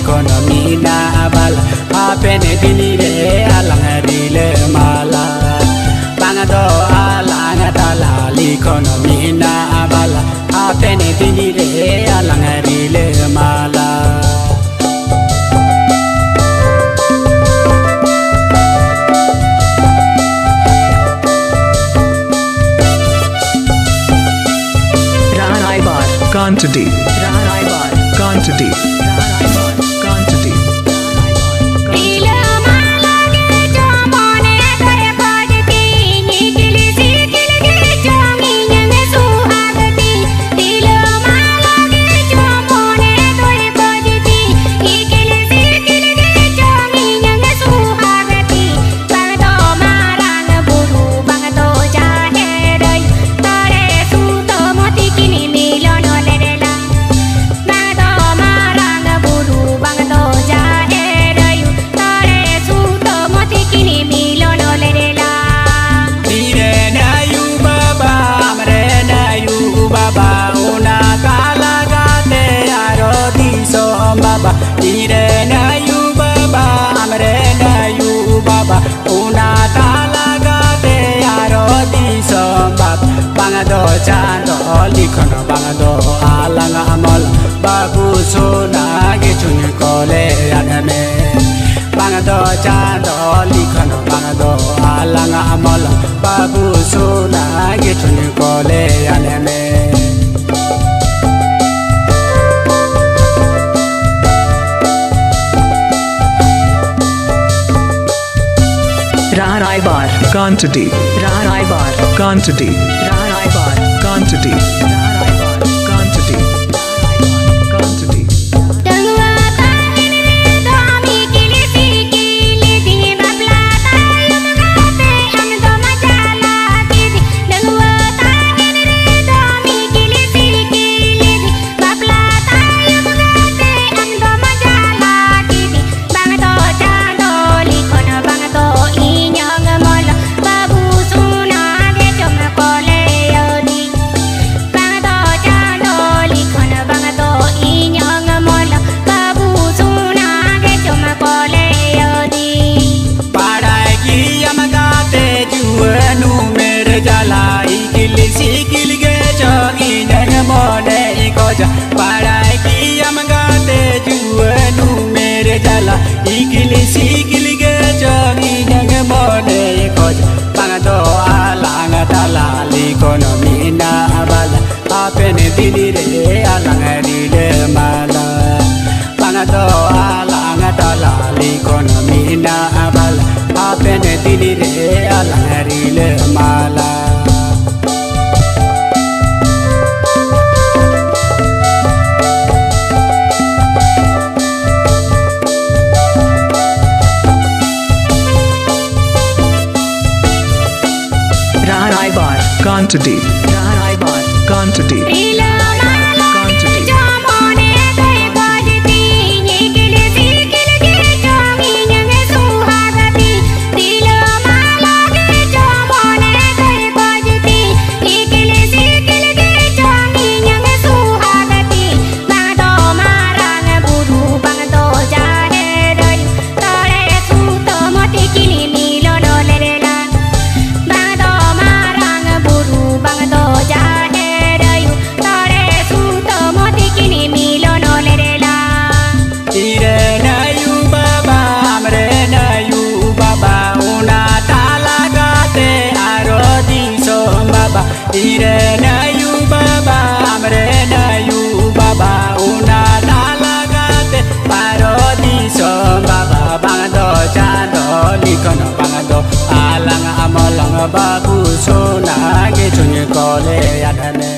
kono mina bala apene dinire alangarile mala bangado alanga talali kono mina bala apene dinire alangarile mala Quantity. Quantity. Quantity. Bangado chando likono bangado alanga amol babu sona ge chuni kole aname bangado chando likono bangado alanga amol babu sona ge chuni kole aname Rai bar Quantity. Rai bar Quantity. Rai bar Quantity. Quantity. Quantity. Ikili ge jongi nang mone koj bangado alanga talali kono mina bala apene dinire alangarile mala bangado alanga talali kono mina bala apene dinire alangarile mala Quantity. Quantity. Irena yu baba amrena yu baba una dalagate parodi so baba bangado chando likono bangado alanga amolanga babu sona ge chunye kole adane